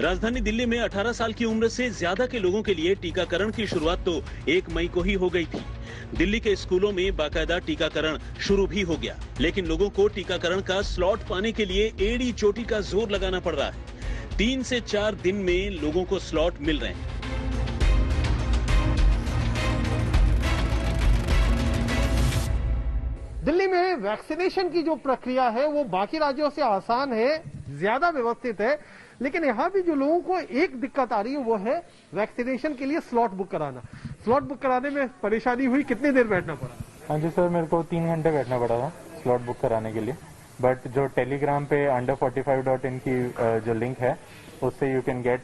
राजधानी दिल्ली में 18 साल की उम्र से ज्यादा के लोगों के लिए टीकाकरण की शुरुआत तो 1 मई को ही हो गई थी। दिल्ली के स्कूलों में बाकायदा टीकाकरण शुरू भी हो गया, लेकिन लोगों को टीकाकरण का स्लॉट पाने के लिए एड़ी चोटी का जोर लगाना पड़ रहा है। 3 से 4 दिन में लोगों को स्लॉट मिल रहे हैं। दिल्ली में वैक्सीनेशन की जो प्रक्रिया है वो बाकी राज्यों से आसान है, ज्यादा व्यवस्थित है, लेकिन यहाँ भी जो लोगों को एक दिक्कत आ रही है वो है वैक्सीनेशन के लिए स्लॉट बुक कराना। स्लॉट बुक कराने में परेशानी हुई, कितनी देर बैठना पड़ा? हाँ जी सर, मेरे को 3 घंटे बैठना पड़ा था स्लॉट बुक कराने के लिए, बट जो टेलीग्राम पे under45.in की जो लिंक है उससे you can get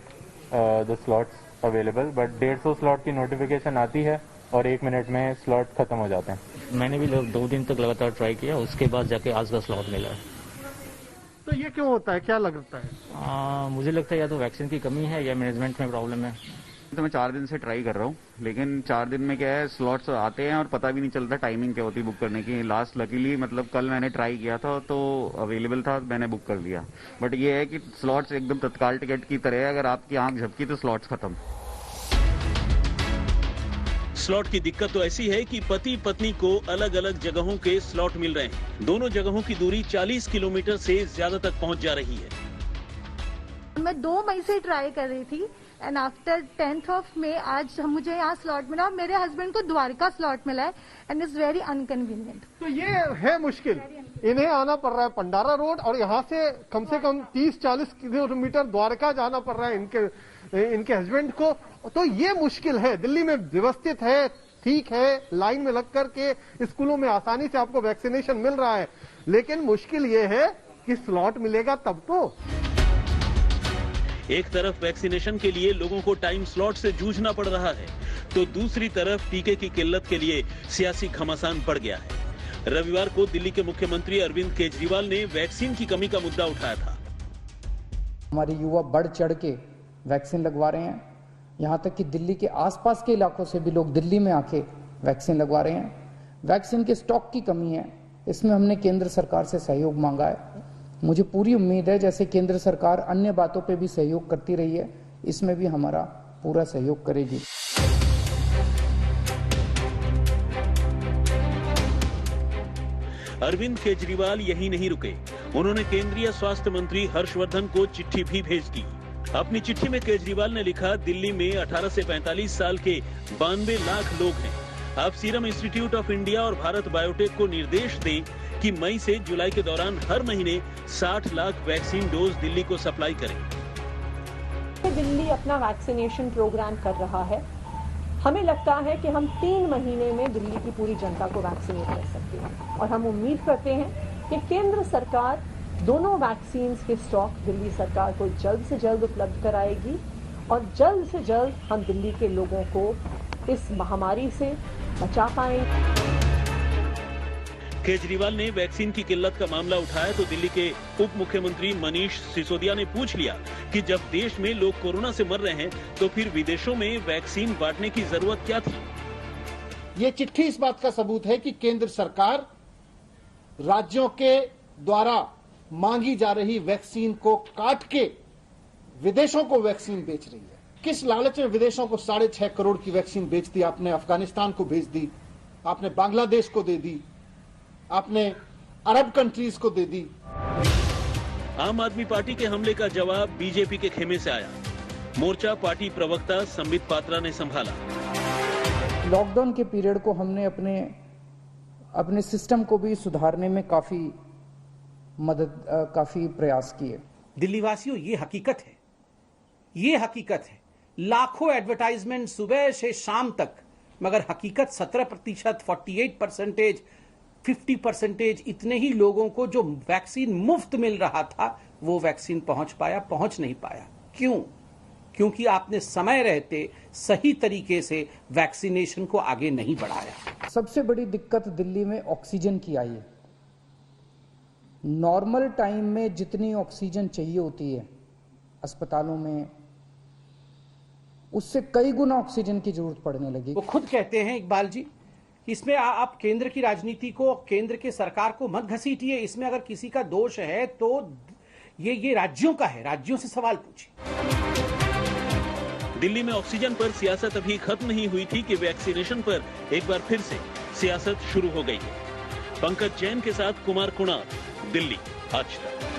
the slots available, but 150 slot की नोटिफिकेशन आती है और 1 मिनट में स्लॉट खत्म हो जाते हैं। मैंने भी 2 दिन तक लगातार ट्राई किया, उसके बाद जाके आज का स्लॉट मिला है। तो ये क्यों होता है, क्या लगता है? मुझे लगता है या तो वैक्सीन की कमी है या मैनेजमेंट में प्रॉब्लम है। तो मैं 4 दिन से ट्राई कर रहा हूँ, लेकिन 4 दिन में क्या है, स्लॉट्स आते हैं और पता भी नहीं चलता टाइमिंग क्या होती बुक करने की। लास्ट लकीली मतलब कल मैंने ट्राई किया था तो अवेलेबल था, मैंने बुक कर लिया। बट ये है कि स्लॉट्स एकदम तत्काल टिकट की तरह है, अगर आपकी आंख झपकी तो स्लॉट्स खत्म। स्लॉट की दिक्कत तो ऐसी है कि पति पत्नी को अलग अलग जगहों के स्लॉट मिल रहे हैं। दोनों जगहों की दूरी 40 किलोमीटर से ज्यादा तक पहुंच जा रही है। मैं 2 मई से ट्राई कर रही थी and after 10th of May आज मुझे यहाँ स्लॉट मिला और मेरे हस्बैंड को द्वारका स्लॉट मिला है एंड इट्स वेरी अनकन्वीनियंट। तो ये है मुश्किल, इन्हें आना पड़ रहा है पंडारा रोड और यहाँ से कम 30-40 किलोमीटर द्वारका जाना पड़ रहा है इनके हस्बैंड को। तो ये मुश्किल है। दिल्ली में व्यवस्थित है, ठीक है, लाइन में लग करके स्कूलों में आसानी से आपको वैक्सीनेशन मिल रहा है, लेकिन मुश्किल ये है कि स्लॉट मिलेगा तब तो। एक तरफ वैक्सीनेशन के लिए लोगों को टाइम स्लॉट से जूझना पड़ रहा है, तो दूसरी तरफ टीके की किल्लत के लिए सियासी घमासान बढ़ गया है। रविवार को दिल्ली के मुख्यमंत्री अरविंद केजरीवाल ने वैक्सीन की कमी का मुद्दा उठाया था। हमारे युवा बढ़ चढ़ के वैक्सीन लगवा रहे हैं, यहाँ तक कि दिल्ली के आसपास के इलाकों से भी लोग दिल्ली में आके वैक्सीन लगवा रहे हैं। वैक्सीन के स्टॉक की कमी है, इसमें हमने केंद्र सरकार से सहयोग मांगा है। मुझे पूरी उम्मीद है जैसे केंद्र सरकार अन्य बातों पे भी सहयोग करती रही है, इसमें भी हमारा पूरा सहयोग करेगी। अरविंद केजरीवाल यही नहीं रुके, उन्होंने केंद्रीय स्वास्थ्य मंत्री हर्षवर्धन को चिट्ठी भी भेज दी। अपनी चिट्ठी में केजरीवाल ने लिखा, दिल्ली में 18 से 45 साल के 92 लाख लोग हैं। अब सीरम इंस्टीट्यूट ऑफ इंडिया और भारत बायोटेक को निर्देश दें कि मई से जुलाई के दौरान हर महीने 60 लाख वैक्सीन डोज दिल्ली को सप्लाई करें। दिल्ली अपना वैक्सीनेशन प्रोग्राम कर रहा है। हमें लगता है कि हम 3 महीने में दिल्ली की पूरी जनता को वैक्सीनेट कर सकते हैं और हम उम्मीद करते हैं कि केंद्र सरकार दोनों वैक्सीन के स्टॉक दिल्ली सरकार को जल्द से जल्द उपलब्ध कराएगी और जल्द से जल्द हम दिल्ली के लोगों को इस महामारी से बचा पाएंगे। केजरीवाल ने वैक्सीन की किल्लत का मामला उठाया तो दिल्ली के उप मुख्यमंत्री मनीष सिसोदिया ने पूछ लिया कि जब देश में लोग कोरोना से मर रहे हैं तो फिर विदेशों में वैक्सीन बांटने की जरूरत क्या थी? ये चिट्ठी इस बात का सबूत है कि केंद्र सरकार राज्यों के द्वारा मांगी जा रही वैक्सीन को काट के विदेशों को वैक्सीन बेच रही है। किस लालच में विदेशों को 6.5 करोड़ की वैक्सीन बेच दी? आपने अफगानिस्तान को भेज दी, आपने बांग्लादेश को दे दी, आपने अरब कंट्रीज को दे दी। आम आदमी पार्टी के हमले का जवाब बीजेपी के खेमे से आया। मोर्चा पार्टी प्रवक्ता संबित पात्रा ने संभाला। लॉकडाउन के पीरियड को हमने अपने सिस्टम को भी सुधारने में काफी प्रयास किए। दिल्ली वासियों, ये हकीकत है, लाखों एडवर्टाइजमेंट सुबह से शाम तक, मगर हकीकत 17%, 48%, 50% इतने ही लोगों को जो वैक्सीन मुफ्त मिल रहा था वो वैक्सीन पहुंच नहीं पाया। क्यों? क्योंकि आपने समय रहते सही तरीके से वैक्सीनेशन को आगे नहीं बढ़ाया। सबसे बड़ी दिक्कत दिल्ली में ऑक्सीजन की आई है। नॉर्मल टाइम में जितनी ऑक्सीजन चाहिए होती है अस्पतालों में, उससे कई गुना ऑक्सीजन की जरूरत पड़ने लगी। वो खुद कहते हैं इकबाल जी, इसमें आप केंद्र की राजनीति को, केंद्र के सरकार को मत घसीटिए। इसमें अगर किसी का दोष है तो ये राज्यों का है, राज्यों से सवाल पूछिए। दिल्ली में ऑक्सीजन पर सियासत अभी खत्म नहीं हुई थी कि वैक्सीनेशन पर एक बार फिर से सियासत शुरू हो गई है। पंकज जैन के साथ कुमार कुणाल, दिल्ली, आज तक।